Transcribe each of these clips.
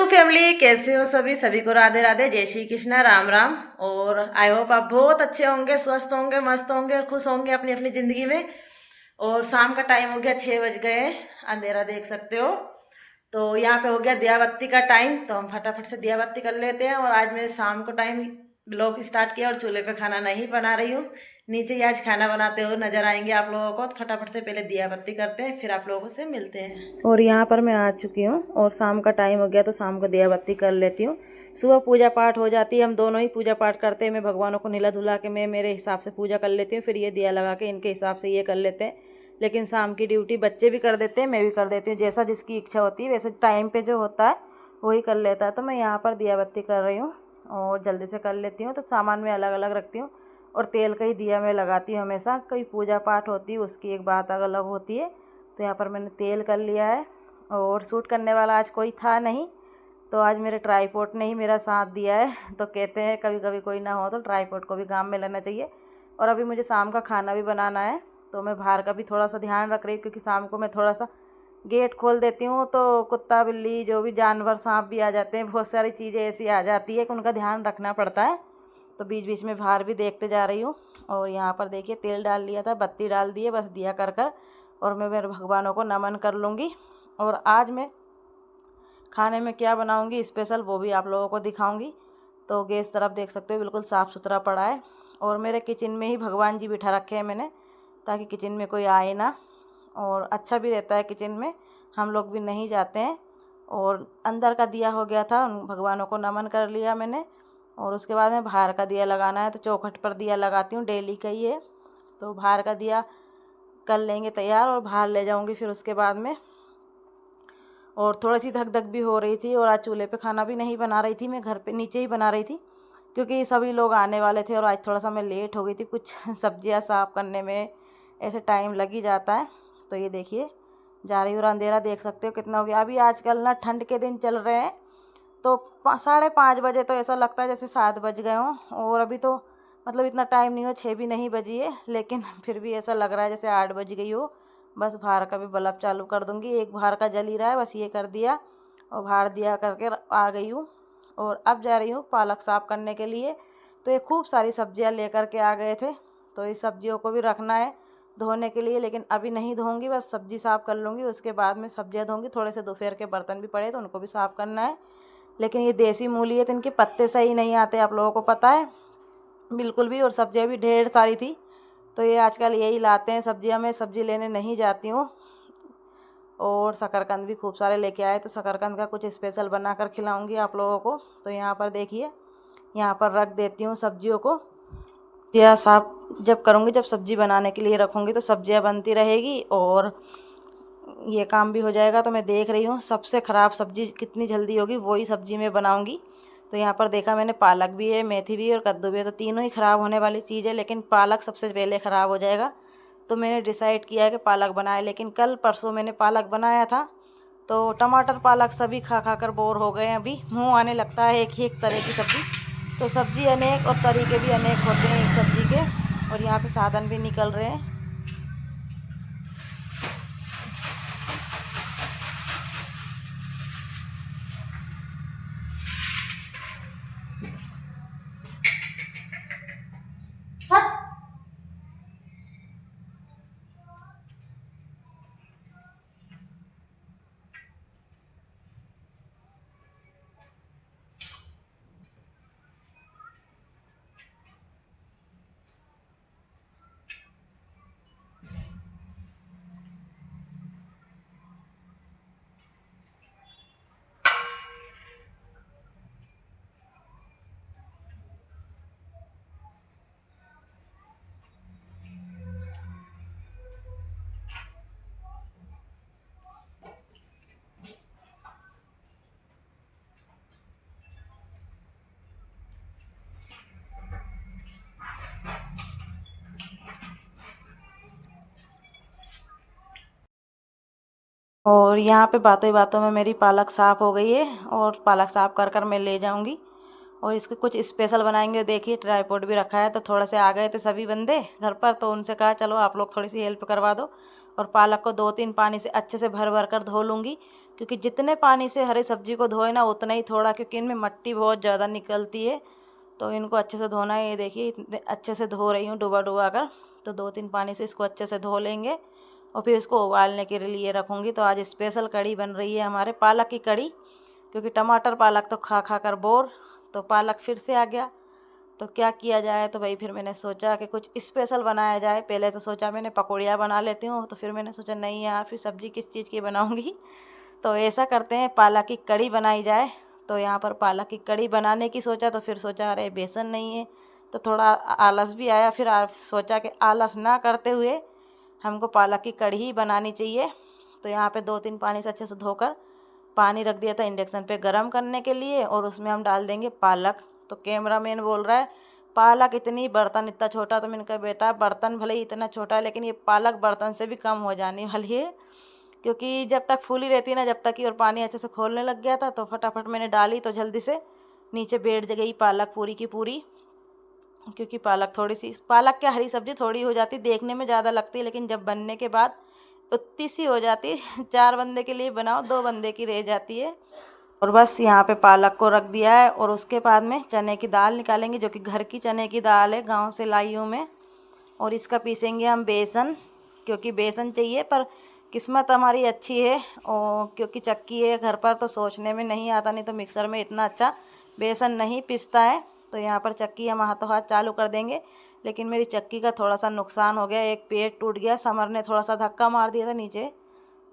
To family, कैसे हो सभी? सभी को राधे राधे, जय श्री कृष्णा, राम राम। और आई होप आप बहुत अच्छे होंगे, स्वस्थ होंगे, मस्त होंगे और खुश होंगे अपनी अपनी जिंदगी में। और शाम का टाइम हो गया, 6 बज गए, अंधेरा देख सकते हो। तो यहाँ पे हो गया दिया बत्ती का टाइम, तो हम फटाफट से दिया बत्ती कर लेते हैं। और आज मैं शाम को टाइम ब्लॉग स्टार्ट किया और चूल्हे पे खाना नहीं बना रही हूँ, नीचे ही आज खाना बनाते हुए नजर आएंगे आप लोगों को। तो फटाफट से पहले दिया बत्ती करते हैं, फिर आप लोगों से मिलते हैं। और यहाँ पर मैं आ चुकी हूँ और शाम का टाइम हो गया, तो शाम को दिया बत्ती कर लेती हूँ। सुबह पूजा पाठ हो जाती है, हम दोनों ही पूजा पाठ करते हैं। मैं भगवानों को नीला धुला के मैं मेरे हिसाब से पूजा कर लेती हूँ, फिर ये दिया लगा के इनके हिसाब से ये कर लेते हैं। लेकिन शाम की ड्यूटी बच्चे भी कर देते हैं, मैं भी कर देती हूँ, जैसा जिसकी इच्छा होती है वैसे टाइम पे जो होता है वही कर लेता है। तो मैं यहाँ पर दिया बत्ती कर रही हूँ और जल्दी से कर लेती हूँ। तो सामान में अलग अलग रखती हूँ और तेल का ही दिया मैं लगाती हूँ हमेशा। कोई पूजा पाठ होती है उसकी एक बात अलग होती है। तो यहाँ पर मैंने तेल कर लिया है और शूट करने वाला आज कोई था नहीं, तो आज मेरे ट्राईपोड ने ही मेरा साथ दिया है। तो कहते हैं कभी कभी कोई ना हो तो ट्राईपोड को भी काम में लेना चाहिए। और अभी मुझे शाम का खाना भी बनाना है, तो मैं बाहर का भी थोड़ा सा ध्यान रख रही हूँ, क्योंकि शाम को मैं थोड़ा सा गेट खोल देती हूँ तो कुत्ता बिल्ली जो भी जानवर सांप भी आ जाते हैं, बहुत सारी चीज़ें ऐसी आ जाती है कि उनका ध्यान रखना पड़ता है। तो बीच बीच में बाहर भी देखते जा रही हूँ। और यहाँ पर देखिए तेल डाल लिया था, बत्ती डाल दी है, बस दिया कर कर और मैं मेरे भगवानों को नमन कर लूँगी। और आज मैं खाने में क्या बनाऊँगी स्पेशल वो भी आप लोगों को दिखाऊँगी। तो गैस तरफ देख सकते हो बिल्कुल साफ़ सुथरा पड़ा है और मेरे किचन में ही भगवान जी बिठा रखे हैं मैंने, ताकि किचन में कोई आए ना। और अच्छा भी रहता है किचन में, हम लोग भी नहीं जाते हैं। और अंदर का दिया हो गया था, उन भगवानों को नमन कर लिया मैंने। और उसके बाद में बाहर का दिया लगाना है, तो चौखट पर दिया लगाती हूँ, डेली का ही है। तो बाहर का दिया कर लेंगे तैयार और बाहर ले जाऊँगी फिर उसके बाद में। और थोड़ी सी धक धक भी हो रही थी और आज चूल्हे पे खाना भी नहीं बना रही थी, मैं घर पे नीचे ही बना रही थी, क्योंकि सभी लोग आने वाले थे और आज थोड़ा सा मैं लेट हो गई थी। कुछ सब्जियां साफ़ करने में ऐसे टाइम लग ही जाता है। तो ये देखिए जा रही हूँ, अंधेरा देख सकते हो कितना हो गया। अभी आजकल ना ठंड के दिन चल रहे हैं, तो 5:30 बजे तो ऐसा लगता है जैसे 7 बज गए हों। और अभी तो मतलब इतना टाइम नहीं हो, 6 भी नहीं बजी है, लेकिन फिर भी ऐसा लग रहा है जैसे 8 बज गई हो। बस बाहर का भी बल्ब चालू कर दूँगी, एक बाहर का जल ही रहा है, बस ये कर दिया और बाहर दिया करके आ गई हूँ। और अब जा रही हूँ पालक साफ़ करने के लिए। तो ये खूब सारी सब्जियाँ लेकर के आ गए थे, तो इस सब्जियों को भी रखना है धोने के लिए, लेकिन अभी नहीं धोऊंगी, बस सब्जी साफ़ कर लूँगी, उसके बाद में सब्जियाँ धोऊंगी। थोड़े से दोपहर के बर्तन भी पड़े तो उनको भी साफ़ करना है। लेकिन ये देसी मूली है तो इनके पत्ते सही नहीं आते, आप लोगों को पता है बिल्कुल भी। और सब्जियाँ भी ढेर सारी थी, तो ये आजकल यही लाते हैं सब्जियाँ, मैं सब्ज़ी लेने नहीं जाती हूँ। और शकरकंद भी खूब सारे लेके आए, तो शकरकंद का कुछ स्पेशल बना कर खिलाऊँगी आप लोगों को। तो यहाँ पर देखिए, यहाँ पर रख देती हूँ सब्जियों को। या साफ जब करूँगी, जब सब्ज़ी बनाने के लिए रखूँगी, तो सब्जियाँ बनती रहेगी और ये काम भी हो जाएगा। तो मैं देख रही हूँ सबसे ख़राब सब्ज़ी कितनी जल्दी होगी वही सब्ज़ी मैं बनाऊँगी। तो यहाँ पर देखा मैंने पालक भी है, मेथी भी है और कद्दू भी है, तो तीनों ही ख़राब होने वाली चीज़ है, लेकिन पालक सबसे पहले ख़राब हो जाएगा। तो मैंने डिसाइड किया है कि पालक बनाए। लेकिन कल परसों मैंने पालक बनाया था, तो टमाटर पालक सभी खा खा कर बोर हो गए हैं, अभी मुँह आने लगता है एक ही एक तरह की सब्ज़ी। तो सब्ज़ी अनेक और तरीके भी अनेक होते हैं एक सब्ज़ी के। और यहाँ पे साधन भी निकल रहे हैं। और यहाँ पे बातों ही बातों में मेरी पालक साफ़ हो गई है और पालक साफ़ कर कर मैं ले जाऊँगी और इसके कुछ स्पेशल बनाएंगे। देखिए ट्राईपोड भी रखा है, तो थोड़ा से आ गए थे सभी बंदे घर पर, तो उनसे कहा चलो आप लोग थोड़ी सी हेल्प करवा दो। और पालक को 2-3 पानी से अच्छे से भर भर कर धो लूँगी, क्योंकि जितने पानी से हरी सब्जी को धोए ना उतना ही थोड़ा, क्योंकि इनमें मिट्टी बहुत ज़्यादा निकलती है, तो इनको अच्छे से धोना है। ये देखिए इतने अच्छे से धो रही हूँ डुबा डुबा कर। तो 2-3 पानी से इसको अच्छे से धो लेंगे और फिर इसको उबालने के लिए रखूँगी। तो आज स्पेशल कड़ी बन रही है हमारे, पालक की कड़ी, क्योंकि टमाटर पालक तो खा खा कर बोर, तो पालक फिर से आ गया। तो क्या किया जाए, तो भाई फिर मैंने सोचा कि कुछ स्पेशल बनाया जाए। पहले तो सोचा मैंने पकौड़ियाँ बना लेती हूँ, तो फिर मैंने सोचा नहीं यार, फिर सब्ज़ी किस चीज़ की बनाऊँगी। तो ऐसा करते हैं, पालक की कड़ी बनाई जाए। तो यहाँ पर पालक की कड़ी बनाने की सोचा, तो फिर सोचा अरे बेसन नहीं है, तो थोड़ा आलस भी आया। फिर सोचा कि आलस ना करते हुए हमको पालक की कड़ी ही बनानी चाहिए। तो यहाँ पे 2-3 पानी से अच्छे से धोकर पानी रख दिया था इंडक्शन पे गरम करने के लिए, और उसमें हम डाल देंगे पालक। तो कैमरामैन बोल रहा है पालक इतनी, बर्तन इतना छोटा। तो मैंने कहा बेटा बर्तन भले ही इतना छोटा है, लेकिन ये पालक बर्तन से भी कम हो जाने वाली है, क्योंकि जब तक फूली रहती है ना, जब तक की, और पानी अच्छे से खोलने लग गया था। तो फटाफट मैंने डाली, तो जल्दी से नीचे बैठ गई पालक पूरी की पूरी। क्योंकि पालक थोड़ी सी, पालक क्या हरी सब्ज़ी थोड़ी हो जाती, देखने में ज़्यादा लगती है, लेकिन जब बनने के बाद उतनी सी हो जाती 4 बंदे के लिए बनाओ 2 बंदे की रह जाती है। और बस यहाँ पे पालक को रख दिया है, और उसके बाद में चने की दाल निकालेंगे, जो कि घर की चने की दाल है, गांव से लाई हूँ मैं। और इसका पीसेंगे हम बेसन, क्योंकि बेसन चाहिए। पर किस्मत हमारी अच्छी है, और क्योंकि चक्की है घर पर, तो सोचने में नहीं आता, नहीं तो मिक्सर में इतना अच्छा बेसन नहीं पिसता है। तो यहाँ पर चक्की हम हाथों हाथ चालू कर देंगे। लेकिन मेरी चक्की का थोड़ा सा नुकसान हो गया, एक पेड़ टूट गया, समर ने थोड़ा सा धक्का मार दिया था नीचे,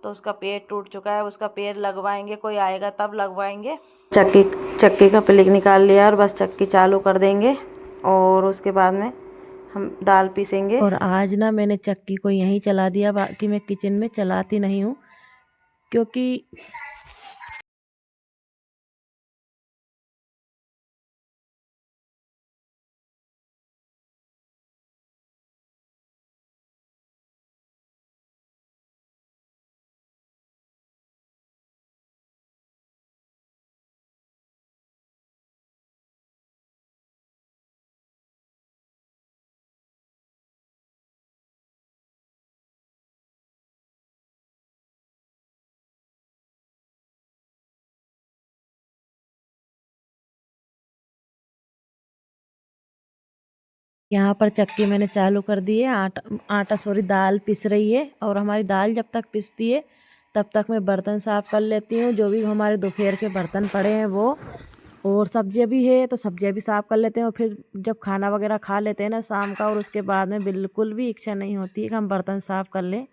तो उसका पेड़ टूट चुका है। उसका पेड़ लगवाएंगे, कोई आएगा तब लगवाएंगे। चक्की का प्लिक निकाल लिया, और बस चक्की चालू कर देंगे, और उसके बाद में हम दाल पीसेंगे। और आज ना मैंने चक्की को यहीं चला दिया, बाकी मैं किचन में चलाती नहीं हूँ, क्योंकि यहाँ पर चक्की मैंने चालू कर दी है। आटा सॉरी दाल पिस रही है, और हमारी दाल जब तक पिसती है तब तक मैं बर्तन साफ़ कर लेती हूँ, जो भी हमारे दोपहर के बर्तन पड़े हैं वो। और सब्जियाँ भी है तो सब्जियाँ भी साफ़ कर लेते हैं, और फिर जब खाना वगैरह खा लेते हैं ना शाम का, और उसके बाद में बिल्कुल भी इच्छा नहीं होती है कि हम बर्तन साफ़ कर लें।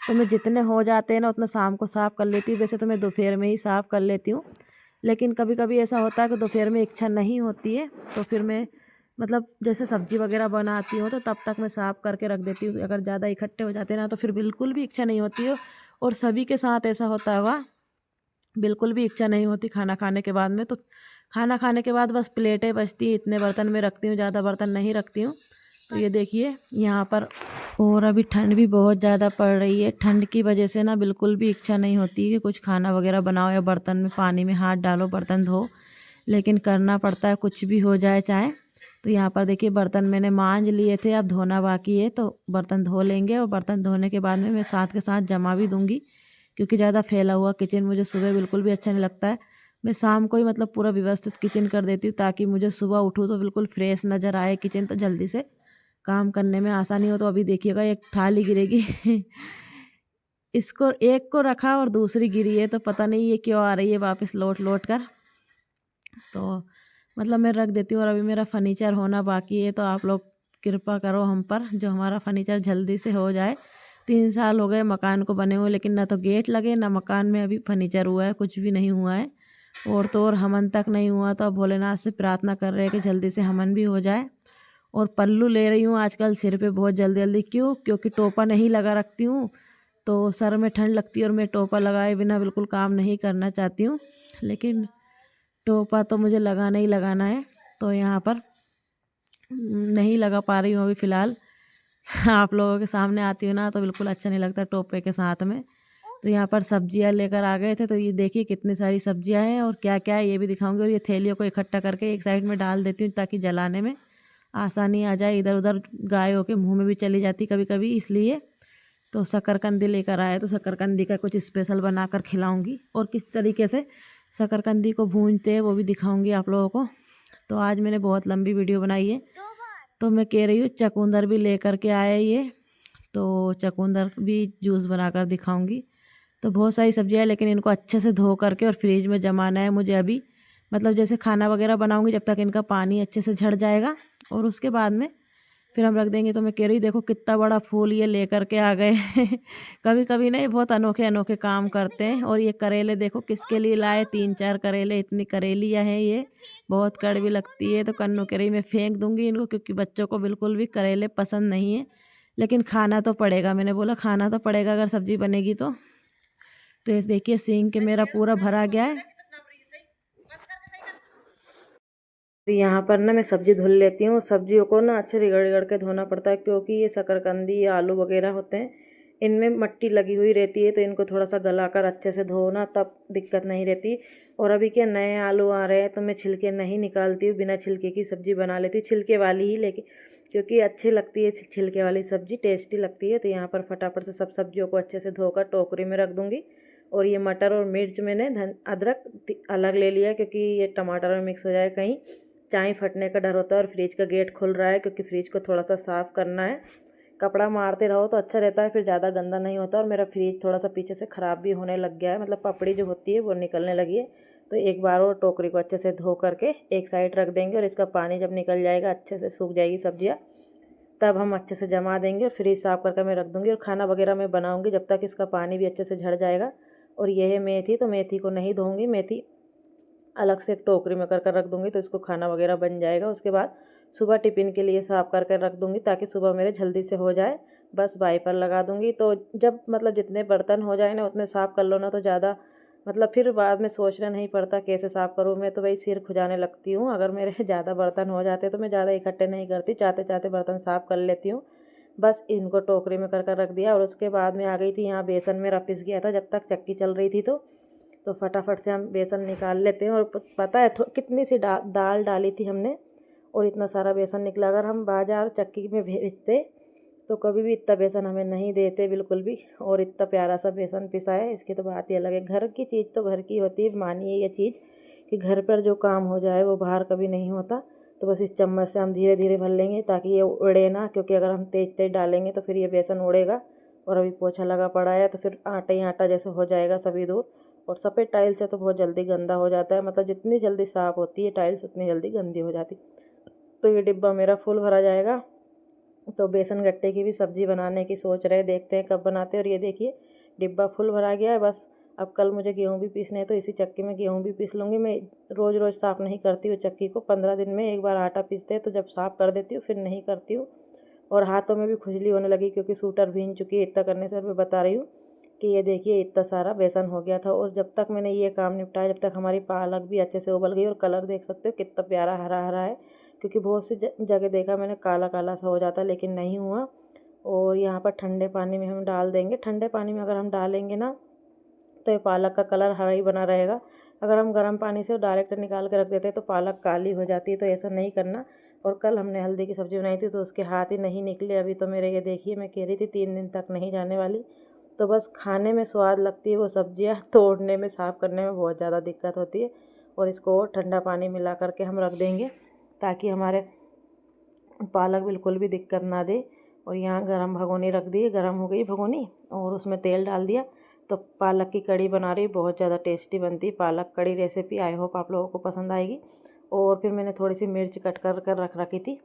तो मैं जितने हो जाते हैं ना उतना शाम को साफ़ कर लेती हूँ। वैसे तो मैं दोपहर में ही साफ़ कर लेती हूँ, लेकिन कभी कभी ऐसा होता है कि दोपहर में इच्छा नहीं होती है, तो फिर मैं मतलब जैसे सब्ज़ी वगैरह बनाती हूँ तो तब तक मैं साफ़ करके रख देती हूँ। अगर ज़्यादा इकट्ठे हो जाते हैं ना तो फिर बिल्कुल भी इच्छा नहीं होती है। और सभी के साथ ऐसा होता होगा, बिल्कुल भी इच्छा नहीं होती खाना खाने के बाद में। तो खाना खाने के बाद बस प्लेटें बचती, इतने बर्तन में रखती हूँ, ज़्यादा बर्तन नहीं रखती हूँ। तो ये देखिए यहाँ पर, और अभी ठंड भी बहुत ज़्यादा पड़ रही है। ठंड की वजह से ना बिल्कुल भी इच्छा नहीं होती कि कुछ खाना वगैरह बनाओ या बर्तन में पानी में हाथ डालो बर्तन धो, लेकिन करना पड़ता है कुछ भी हो जाए चाहे। तो यहाँ पर देखिए बर्तन मैंने मांज लिए थे, अब धोना बाकी है, तो बर्तन धो लेंगे। और बर्तन धोने के बाद में मैं साथ के साथ जमा भी दूँगी, क्योंकि ज़्यादा फैला हुआ किचन मुझे सुबह बिल्कुल भी अच्छा नहीं लगता है। मैं शाम को ही मतलब पूरा व्यवस्थित किचन कर देती हूँ, ताकि मुझे सुबह उठूँ तो बिल्कुल फ्रेश नज़र आए किचन, तो जल्दी से काम करने में आसानी हो। तो अभी देखिएगा एक थाली गिरेगी इसको एक को रखा और दूसरी गिरी है, तो पता नहीं ये क्यों आ रही है वापस लौट लौट कर। तो मतलब मैं रख देती हूँ। और अभी मेरा फर्नीचर होना बाकी है, तो आप लोग कृपा करो हम पर, जो हमारा फर्नीचर जल्दी से हो जाए। 3 साल हो गए मकान को बने हुए, लेकिन ना तो गेट लगे ना मकान में अभी फर्नीचर हुआ है, कुछ भी नहीं हुआ है। और तो और हमन तक नहीं हुआ, तो अब भोलेनाथ से प्रार्थना कर रहे हैं कि जल्दी से हमन भी हो जाए। और पल्लू ले रही हूँ आजकल सिर पे बहुत जल्दी जल्दी, क्यों? क्योंकि टोपा नहीं लगा रखती हूँ, तो सर में ठंड लगती है, और मैं टोपा लगाए बिना बिल्कुल काम नहीं करना चाहती हूँ। लेकिन टोपा तो मुझे लगाना ही लगाना है, तो यहाँ पर नहीं लगा पा रही हूँ अभी फ़िलहाल। आप लोगों के सामने आती हूँ ना तो बिल्कुल अच्छा नहीं लगता टोपे के साथ में। तो यहाँ पर सब्जियाँ लेकर आ गए थे, तो ये देखिए कितनी सारी सब्जियाँ हैं, और क्या क्या है ये भी दिखाऊंगी। और ये थैलियों को इकट्ठा करके एक साइड में डाल देती हूँ, ताकि जलाने में आसानी आ जाए। इधर उधर गायों के मुँह में भी चली जाती कभी कभी, इसलिए। तो शकरकंदी लेकर आए, तो शकरकंदी का कुछ स्पेशल बनाकर खिलाऊंगी और किस तरीके से शकरकंदी को भूनते हैं वो भी दिखाऊंगी आप लोगों को। तो आज मैंने बहुत लंबी वीडियो बनाई है, तो मैं कह रही हूँ चकुंदर भी लेकर के आए ये, तो चकुंदर भी जूस बनाकर दिखाऊंगी। तो बहुत सारी सब्जियाँ हैं, लेकिन इनको अच्छे से धो करके और फ्रिज में जमाना है मुझे अभी। मतलब जैसे खाना वगैरह बनाऊंगी जब तक इनका पानी अच्छे से झड़ जाएगा, और उसके बाद में फिर हम रख देंगे। तो मैं कह रही देखो कितना बड़ा फूल ये लेकर के आ गए कभी कभी ना ये बहुत अनोखे अनोखे काम करते हैं। और ये करेले देखो किसके लिए लाए, 3-4 करेले, इतनी करेलियाँ हैं ये, बहुत कड़वी लगती है। तो कन्नू कह रही मैं फेंक दूंगी इनको, क्योंकि बच्चों को बिल्कुल भी करेले पसंद नहीं है, लेकिन खाना तो पड़ेगा। मैंने बोला खाना तो पड़ेगा अगर सब्जी बनेगी तो ये देखिए सींग के मेरा पूरा भरा गया है। यहाँ पर ना मैं सब्जी धुल लेती हूँ। सब्जियों को ना अच्छे रिगड़ रिगड़ के धोना पड़ता है, क्योंकि ये शकरकंदी या आलू वगैरह होते हैं, इनमें मट्टी लगी हुई रहती है। तो इनको थोड़ा सा गलाकर अच्छे से धोना, तब दिक्कत नहीं रहती। और अभी क्या नए आलू आ रहे हैं, तो मैं छिलके नहीं निकालती हूँ, बिना छिलके की सब्जी बना लेती हूँ, छिलके वाली ही, लेकिन क्योंकि अच्छी लगती है छिलके वाली सब्जी, टेस्टी लगती है। तो यहाँ पर फटाफट से सब सब्जियों को अच्छे से धोकर टोकरी में रख दूँगी। और ये मटर और मिर्च मैंने अदरक अलग ले लिया, क्योंकि ये टमाटर में मिक्स हो जाए, कहीं चाय फटने का डर होता है। और फ्रिज का गेट खुल रहा है, क्योंकि फ्रिज को थोड़ा सा साफ़ करना है। कपड़ा मारते रहो तो अच्छा रहता है, फिर ज़्यादा गंदा नहीं होता। और मेरा फ्रिज थोड़ा सा पीछे से ख़राब भी होने लग गया है, मतलब पपड़ी जो होती है वो निकलने लगी है। तो एक बार और टोकरी को अच्छे से धो करके एक साइड रख देंगे, और इसका पानी जब निकल जाएगा, अच्छे से सूख जाएगी सब्जियाँ, तब हम अच्छे से जमा देंगे और फ्रिज साफ़ करके मैं रख दूँगी। और खाना वगैरह मैं बनाऊँगी जब तक इसका पानी भी अच्छे से झड़ जाएगा। और ये है मेथी, तो मेथी को नहीं धोऊँगी, मेथी अलग से एक टोकरी में कर रख दूँगी, तो इसको खाना वगैरह बन जाएगा। उसके बाद सुबह टिफ़िन के लिए साफ़ करके रख दूँगी, ताकि सुबह मेरे जल्दी से हो जाए। बस वाइपर लगा दूँगी, तो जब मतलब जितने बर्तन हो जाए ना उतने साफ़ कर लो ना, तो ज़्यादा मतलब फिर बाद में सोचना नहीं पड़ता कैसे साफ़ करूँ। मैं तो वही सिर खुजाने लगती हूँ अगर मेरे ज़्यादा बर्तन हो जाते, तो मैं ज़्यादा इकट्ठे नहीं करती, चाहते चाहते बर्तन साफ़ कर लेती हूँ। बस इनको टोकरी में कर रख दिया। और उसके बाद में आ गई थी यहाँ, बेसन मेरा पिस गया था जब तक चक्की चल रही थी, तो फटाफट से हम बेसन निकाल लेते हैं। और पता है कितनी सी दाल डाली थी हमने, और इतना सारा बेसन निकला। अगर हम बाज़ार चक्की में भेजते तो कभी भी इतना बेसन हमें नहीं देते बिल्कुल भी। और इतना प्यारा सा बेसन पिसा है, इसकी तो बात ही अलग है। घर की चीज़ तो घर की होती है, मानिए ये चीज़ कि घर पर जो काम हो जाए वो बाहर कभी नहीं होता। तो बस इस चम्मच से हम धीरे धीरे भर लेंगे, ताकि ये उड़े ना, क्योंकि अगर हम तेज तेज डालेंगे तो फिर ये बेसन उड़ेगा। और अभी पोछा लगा पड़ा है, तो फिर आटा ही आटा जैसे हो जाएगा सभी दूर। और सफ़ेद टाइल से तो बहुत जल्दी गंदा हो जाता है, मतलब जितनी जल्दी साफ़ होती है टाइल्स उतनी जल्दी गंदी हो जाती। तो ये डिब्बा मेरा फुल भरा जाएगा। तो बेसन गट्टे की भी सब्ज़ी बनाने की सोच रहे, देखते हैं कब बनाते हैं। और ये देखिए डिब्बा फुल भरा गया है। बस अब कल मुझे गेहूँ भी पीसने हैं, तो इसी चक्की में गेहूँ भी पीस लूँगी। मैं रोज़ रोज़ साफ़ नहीं करती हूँ चक्की को, 15 दिन में एक बार आटा पीसते हैं, तो जब साफ़ कर देती हूँ फिर नहीं करती हूँ। और हाथों में भी खुजली होने लगी, क्योंकि सूटर भीन चुकी है इतना करने से। और मैं बता रही हूँ कि ये देखिए इतना सारा बेसन हो गया था। और जब तक मैंने ये काम निपटाया, जब तक हमारी पालक भी अच्छे से उबल गई। और कलर देख सकते हो कितना प्यारा हरा हरा है, क्योंकि बहुत सी जगह देखा मैंने काला काला सा हो जाता, लेकिन नहीं हुआ। और यहाँ पर ठंडे पानी में हम डाल देंगे। ठंडे पानी में अगर हम डालेंगे ना, तो ये पालक का कलर हरा ही बना रहेगा। अगर हम गर्म पानी से डायरेक्ट निकाल के रख देते हैं तो पालक काली हो जाती है, तो ऐसा नहीं करना। और कल हमने हल्दी की सब्ज़ी बनाई थी, तो उसके हाथ ही नहीं निकले अभी। तो मेरे ये देखिए, मैं कह रही थी 3 दिन तक नहीं जाने वाली। तो बस खाने में स्वाद लगती है वो सब्जियाँ, तोड़ने में साफ़ करने में बहुत ज़्यादा दिक्कत होती है। और इसको ठंडा पानी मिला करके हम रख देंगे, ताकि हमारे पालक बिल्कुल भी दिक्कत ना दे। और यहाँ गरम भगोनी रख दी, गरम हो गई भगोनी, और उसमें तेल डाल दिया। तो पालक की कड़ी बना रही, बहुत ज़्यादा टेस्टी बनती है पालक कड़ी रेसिपी। आई होप आप लोगों को पसंद आएगी। और फिर मैंने थोड़ी सी मिर्च कट कर रख रखी थी,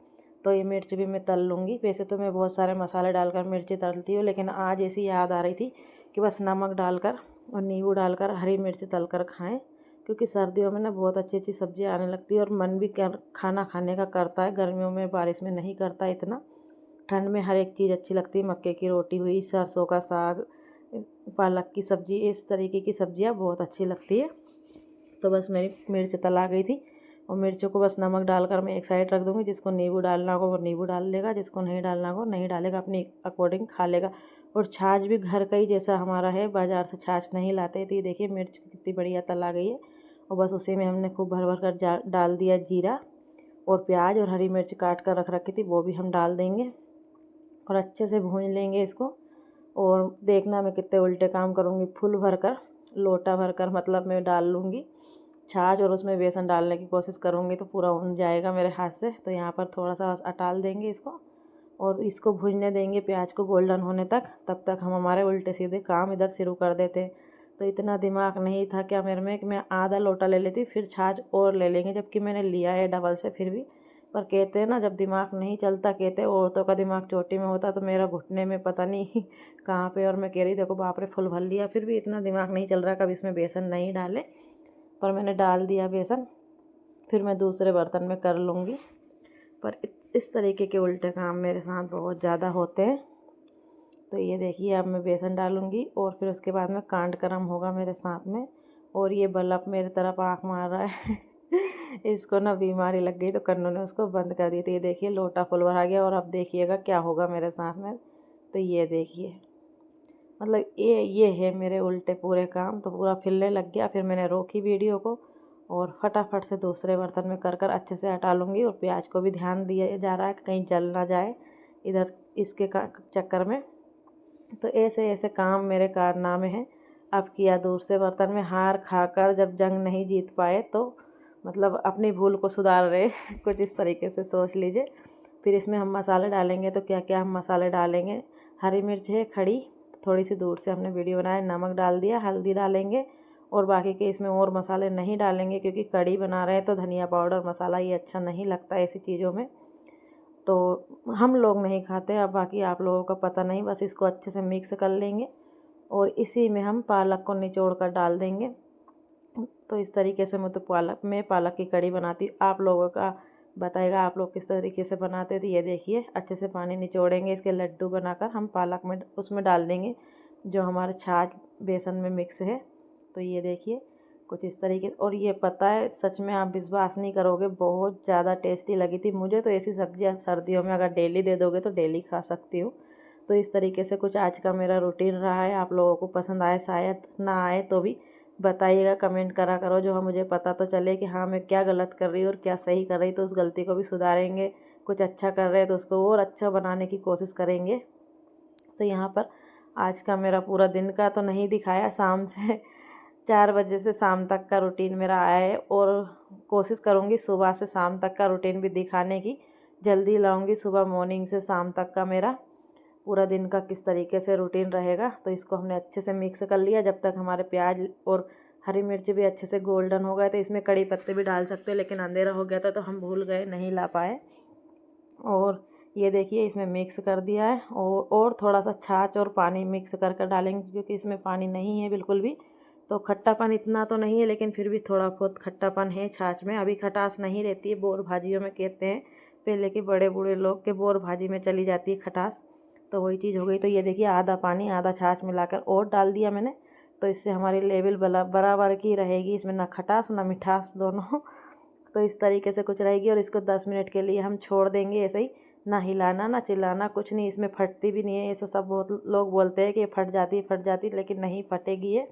तो ये मिर्च भी मैं तल लूँगी। वैसे तो मैं बहुत सारे मसाले डालकर मिर्ची तलती हूँ, लेकिन आज ऐसी याद आ रही थी कि बस नमक डालकर और नींबू डालकर हरी मिर्च तल कर खाएँ, क्योंकि सर्दियों में ना बहुत अच्छी अच्छी सब्जियाँ आने लगती है। और मन भी खाना खाने का करता है, गर्मियों में बारिश में नहीं करता इतना। ठंड में हर एक चीज़ अच्छी लगती है, मक्के की रोटी हुई, सरसों का साग, पालक की सब्ज़ी, इस तरीके की सब्जियां बहुत अच्छी लगती है। तो बस मेरी मिर्च तला गई थी, और मिर्चों को बस नमक डालकर मैं एक साइड रख दूँगी। जिसको नींबू डालना होगा वो नींबू डाल लेगा, जिसको नहीं डालना होगा नहीं डालेगा, अपनी अकॉर्डिंग खा लेगा। और छाछ भी घर का ही जैसा हमारा है, बाज़ार से छाछ नहीं लाते। तो ये देखिए मिर्च कितनी बढ़िया तला गई है। और बस उसी में हमने खूब भर भर कर डाल दिया जीरा और प्याज, और हरी मिर्च काट कर रख रखी थी वो भी हम डाल देंगे, और अच्छे से भून लेंगे इसको। और देखना मैं कितने उल्टे काम करूँगी। फुल भर कर, लोटा भर कर मतलब मैं डाल लूँगी छाछ और उसमें बेसन डालने की कोशिश करूँगी तो पूरा उन जाएगा मेरे हाथ से। तो यहाँ पर थोड़ा सा अटाल देंगे इसको और इसको भूनने देंगे प्याज को गोल्डन होने तक। तब तक हम हमारे उल्टे सीधे काम इधर शुरू कर देते हैं। तो इतना दिमाग नहीं था क्या मेरे में कि मैं आधा लोटा ले लेती फिर छाछ और ले लेंगे, जबकि मैंने लिया है डबल से फिर भी। पर कहते हैं ना, जब दिमाग नहीं चलता, कहते हैं औरतों का दिमाग चोटी में होता, तो मेरा घुटने में पता नहीं कहाँ पे। और मैं कह रही देखो बाप रे फुल भर लिया, फिर भी इतना दिमाग नहीं चल रहा कभी इसमें बेसन नहीं डाले, पर मैंने डाल दिया बेसन। फिर मैं दूसरे बर्तन में कर लूँगी। पर इस तरीके के उल्टे काम मेरे साथ बहुत ज़्यादा होते हैं। तो ये देखिए अब मैं बेसन डालूँगी और फिर उसके बाद में कांड गरम होगा मेरे साथ में। और ये बल्ब मेरे तरफ आँख मार रहा है इसको ना बीमारी लग गई तो कन्नू ने उसको बंद कर दी। तो ये देखिए लोटा फुल भर आ गया और अब देखिएगा क्या होगा मेरे साथ में। तो ये देखिए मतलब ये है मेरे उल्टे पूरे काम। तो पूरा फिरने लग गया, फिर मैंने रोकी वीडियो को और फटाफट से दूसरे बर्तन में कर अच्छे से हटा लूँगी। और प्याज को भी ध्यान दिया जा रहा है कहीं जल ना जाए इधर इसके चक्कर में। तो ऐसे ऐसे काम मेरे कारनामे हैं। अब किया दूसरे बर्तन में, हार खाकर जब जंग नहीं जीत पाए तो मतलब अपनी भूल को सुधार रहे कुछ इस तरीके से सोच लीजिए। फिर इसमें हम मसाले डालेंगे। तो क्या क्या हम मसाले डालेंगे, हरी मिर्च है खड़ी, थोड़ी सी दूर से हमने वीडियो बनाया, नमक डाल दिया, हल्दी डालेंगे और बाकी के इसमें और मसाले नहीं डालेंगे क्योंकि कड़ी बना रहे हैं तो धनिया पाउडर मसाला ये अच्छा नहीं लगता ऐसी चीज़ों में। तो हम लोग नहीं खाते, अब बाकी आप लोगों का पता नहीं। बस इसको अच्छे से मिक्स कर लेंगे और इसी में हम पालक को निचोड़ कर डाल देंगे। तो इस तरीके से मैं पालक की कड़ी बनाती हूँ। आप लोगों का बताएगा आप लोग किस तरीके से बनाते थे। ये देखिए अच्छे से पानी निचोड़ेंगे, इसके लड्डू बनाकर हम पालक में उसमें डाल देंगे जो हमारे छाछ बेसन में मिक्स है। तो ये देखिए कुछ इस तरीके। और ये पता है सच में आप विश्वास नहीं करोगे, बहुत ज़्यादा टेस्टी लगी थी मुझे। तो ऐसी सब्ज़ी आप सर्दियों में अगर डेली दे दोगे तो डेली खा सकती हूँ। तो इस तरीके से कुछ आज का मेरा रूटीन रहा है। आप लोगों को पसंद आए, शायद ना आए तो भी बताइएगा, कमेंट करा करो जो मुझे पता तो चले कि हाँ मैं क्या गलत कर रही हूँ और क्या सही कर रही। तो उस गलती को भी सुधारेंगे, कुछ अच्छा कर रहे हैं तो उसको और अच्छा बनाने की कोशिश करेंगे। तो यहाँ पर आज का मेरा पूरा दिन का तो नहीं दिखाया, शाम से 4 बजे से शाम तक का रूटीन मेरा आया है और कोशिश करूँगी सुबह से शाम तक का रूटीन भी दिखाने की। जल्दी लाऊंगी सुबह मॉर्निंग से शाम तक का मेरा पूरा दिन का किस तरीके से रूटीन रहेगा। तो इसको हमने अच्छे से मिक्स कर लिया। जब तक हमारे प्याज और हरी मिर्च भी अच्छे से गोल्डन हो गए तो इसमें कड़ी पत्ते भी डाल सकते हैं, लेकिन अंधेरा हो गया था तो हम भूल गए, नहीं ला पाए। और ये देखिए इसमें मिक्स कर दिया है और थोड़ा सा छाछ और पानी मिक्स कर डालेंगे क्योंकि इसमें पानी नहीं है बिल्कुल भी। तो खट्टापन इतना तो नहीं है लेकिन फिर भी थोड़ा बहुत खट्टापन है छाछ में। अभी खटास नहीं रहती है, बोर भाजियों में कहते हैं पहले के बड़े बूढ़े लोग के बोर भाजी में चली जाती है खटास, तो वही चीज़ हो गई। तो ये देखिए आधा पानी आधा छाछ मिलाकर और डाल दिया मैंने। तो इससे हमारी लेवल बराबर की रहेगी, इसमें ना खटास ना मिठास दोनों तो इस तरीके से कुछ रहेगी। और इसको 10 मिनट के लिए हम छोड़ देंगे ऐसे ही, ना हिलाना ना चिल्लाना कुछ नहीं। इसमें फटती भी नहीं है, ऐसा सब बहुत लोग बोलते हैं कि फट जाती, लेकिन नहीं फटेगी ये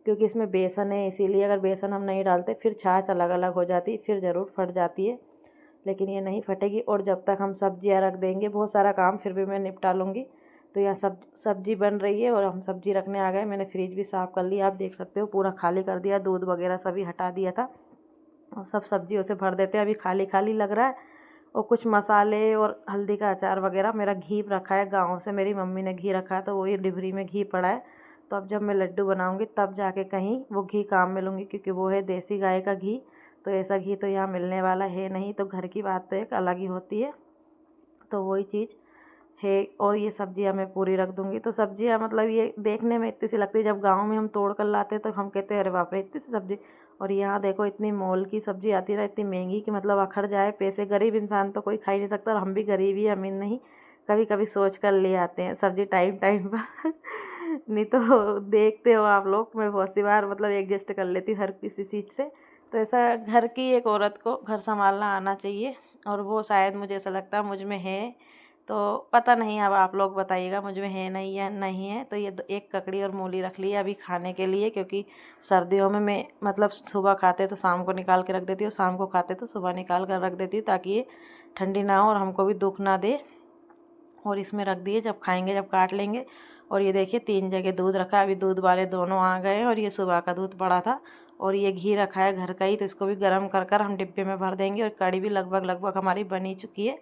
क्योंकि इसमें बेसन है। इसीलिए अगर बेसन हम नहीं डालते फिर छाछ अलग अलग हो जाती, फिर ज़रूर फट जाती है, लेकिन ये नहीं फटेगी। और जब तक हम सब्जियां रख देंगे, बहुत सारा काम फिर भी मैं निपटा लूँगी। तो यहाँ सब्जी बन रही है और हम सब्जी रखने आ गए। मैंने फ्रिज भी साफ़ कर लिया, आप देख सकते हो पूरा खाली कर दिया, दूध वगैरह सभी हटा दिया था और सब सब्जियों से भर देते हैं। अभी खाली खाली लग रहा है। और कुछ मसाले और हल्दी का अचार वगैरह, मेरा घी रखा है गाँव से, मेरी मम्मी ने घी रखा है तो वही डिबरी में घी पड़ा है। तो अब जब मैं लड्डू बनाऊँगी तब जाके कहीं वो घी काम में लूँगी क्योंकि वो है देसी गाय का घी। तो ऐसा घी तो यहाँ मिलने वाला है नहीं, तो घर की बात तो एक अलग ही होती है। तो वही चीज़ है। और ये सब्जियाँ मैं पूरी रख दूँगी। तो सब्जियाँ मतलब ये देखने में इतनी सी लगती है, जब गांव में हम तोड़ कर लाते तो हम कहते हैं अरे बाप रे इतनी सी सब्जी। और यहाँ देखो इतनी मोल की सब्जी आती है ना, इतनी महंगी कि मतलब अखड़ जाए पैसे। गरीब इंसान तो कोई खा ही नहीं सकता, और हम भी गरीब ही अमीर नहीं, कभी कभी सोच कर ले आते हैं सब्जी टाइम टाइम पर नहीं तो देखते हो आप लोग, मैं बहुत सी बार मतलब एडजस्ट कर लेती हूँ हर किसी चीज़ से। तो ऐसा घर की एक औरत को घर संभालना आना चाहिए, और वो शायद मुझे ऐसा लगता है मुझ में है। तो पता नहीं, अब आप लोग बताइएगा मुझ में है नहीं या नहीं है। तो ये एक ककड़ी और मूली रख ली है अभी खाने के लिए, क्योंकि सर्दियों में मैं मतलब सुबह खाते तो शाम को निकाल के रख देती हूँ, शाम को खाते तो सुबह निकाल कर रख देती हूँ ताकि ये ठंडी ना हो और हमको भी दुख ना दे। और इसमें रख दिए, जब खाएंगे जब काट लेंगे। और ये देखिए 3 जगह दूध रखा है, अभी दूध वाले दोनों आ गए हैं और ये सुबह का दूध पड़ा था। और ये घी रखा है घर का ही, तो इसको भी गर्म कर कर हम डिब्बे में भर देंगे। और कड़ी भी लगभग हमारी बनी चुकी है।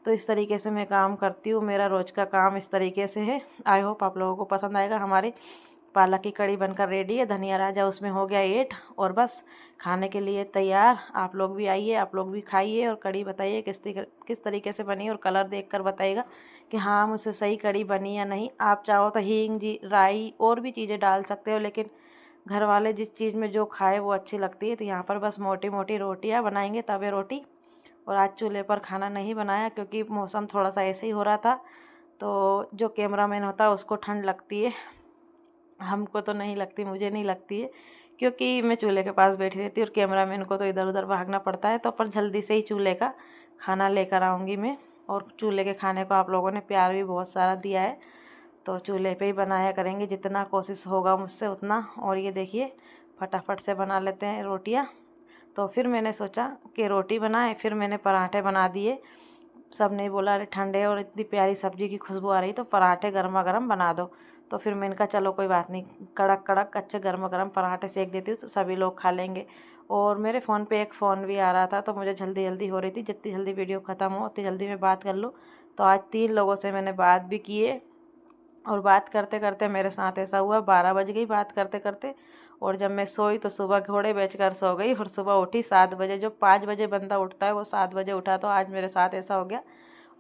तो इस तरीके से मैं काम करती हूँ, मेरा रोज़ का काम इस तरीके से है। आई होप आप लोगों को पसंद आएगा। हमारी पालक की कड़ी बनकर रेडी है, धनिया राजा उसमें हो गया ऐड और बस खाने के लिए तैयार। आप लोग भी आइए, आप लोग भी खाइए और कड़ी बताइए किस तरीके से बनी और कलर देखकर बताइएगा कि हाँ मुझसे सही कड़ी बनी या नहीं। आप चाहो तो हींग जी राई और भी चीज़ें डाल सकते हो, लेकिन घर वाले जिस चीज़ में जो खाए वो अच्छी लगती है। तो यहाँ पर बस मोटी मोटी रोटियाँ बनाएंगे, तवे रोटी। और आज चूल्हे पर खाना नहीं बनाया क्योंकि मौसम थोड़ा सा ऐसे ही हो रहा था। तो जो कैमरामैन होता है उसको ठंड लगती है, हमको तो नहीं लगती, मुझे नहीं लगती है, क्योंकि मैं चूल्हे के पास बैठी रहती हूँ और कैमरामैन को तो इधर उधर भागना पड़ता है। तो पर जल्दी से ही चूल्हे का खाना लेकर आऊँगी मैं। और चूल्हे के खाने को आप लोगों ने प्यार भी बहुत सारा दिया है, तो चूल्हे पे ही बनाया करेंगे, जितना कोशिश होगा मुझसे उतना। और ये देखिए फटाफट से बना लेते हैं रोटियाँ। तो फिर मैंने सोचा कि रोटी बनाए, फिर मैंने पराठे बना दिए। सब ने बोला अरे ठंडे और इतनी प्यारी सब्ज़ी की खुशबू आ रही तो पराठे गर्मा गर्म बना दो। तो फिर मैंने कहा चलो कोई बात नहीं, कड़क कड़क अच्छे गर्मा गर्म पराठे सेक देती हूँ तो सभी लोग खा लेंगे। और मेरे फ़ोन पे एक फ़ोन भी आ रहा था, तो मुझे जल्दी जल्दी हो रही थी, जितनी जल्दी वीडियो ख़त्म हो उतनी जल्दी मैं बात कर लूँ। तो आज 3 लोगों से मैंने बात भी की है। और बात करते करते मेरे साथ ऐसा हुआ 12 बज गई बात करते करते। और जब मैं सोई तो सुबह घोड़े बेचकर सो गई और सुबह उठी 7 बजे। जो 5 बजे बंदा उठता है वो 7 बजे उठा। तो आज मेरे साथ ऐसा हो गया।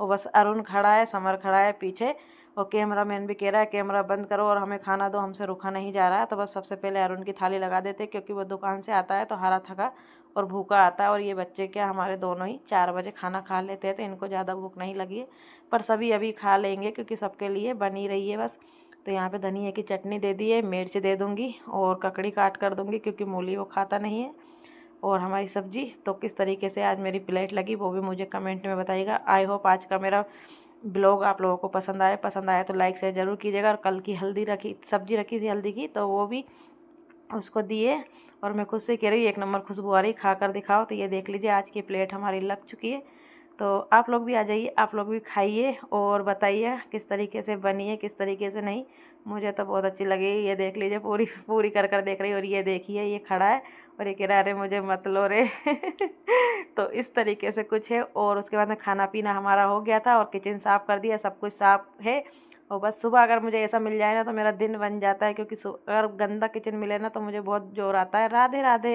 और बस अरुण खड़ा है, समर खड़ा है पीछे, और कैमरा मैन भी कह रहा है कैमरा बंद करो और हमें खाना दो, हमसे रुका नहीं जा रहा है। तो बस सबसे पहले अरुण की थाली लगा देते, क्योंकि वो दुकान से आता है तो हरा थका और भूखा आता है। और ये बच्चे क्या हमारे दोनों ही 4 बजे खाना खा लेते हैं, तो इनको ज़्यादा भूख नहीं लगी है। पर सभी अभी खा लेंगे क्योंकि सबके लिए बनी रही है बस। तो यहाँ पे धनिया की चटनी दे दी है, मिर्च दे दूँगी और ककड़ी काट कर दूँगी क्योंकि मूली वो खाता नहीं है। और हमारी सब्जी तो किस तरीके से आज मेरी प्लेट लगी वो भी मुझे कमेंट में बताइएगा। आई होप आज का मेरा ब्लॉग आप लोगों को पसंद आया तो लाइक शेयर ज़रूर कीजिएगा। और कल की सब्जी रखी थी हल्दी की, तो वो भी उसको दिए। और मैं खुद से कह रही हूँ 1 नंबर खुशबू आ रही, खा कर दिखाओ। तो ये देख लीजिए आज की प्लेट हमारी लग चुकी है। तो आप लोग भी आ जाइए, आप लोग भी खाइए और बताइए किस तरीके से बनी है किस तरीके से नहीं। मुझे तो बहुत अच्छी लगी। ये देख लीजिए पूरी पूरी कर देख रही है। और ये देखिए ये खड़ा है और ये कह रहा है अरे मुझे मत लो रे तो इस तरीके से कुछ है। और उसके बाद में खाना पीना हमारा हो गया था और किचन साफ़ कर दिया, सब कुछ साफ़ है। और बस सुबह अगर मुझे ऐसा मिल जाए ना तो मेरा दिन बन जाता है, क्योंकि अगर गंदा किचन मिले ना तो मुझे बहुत जोर आता है। राधे राधे।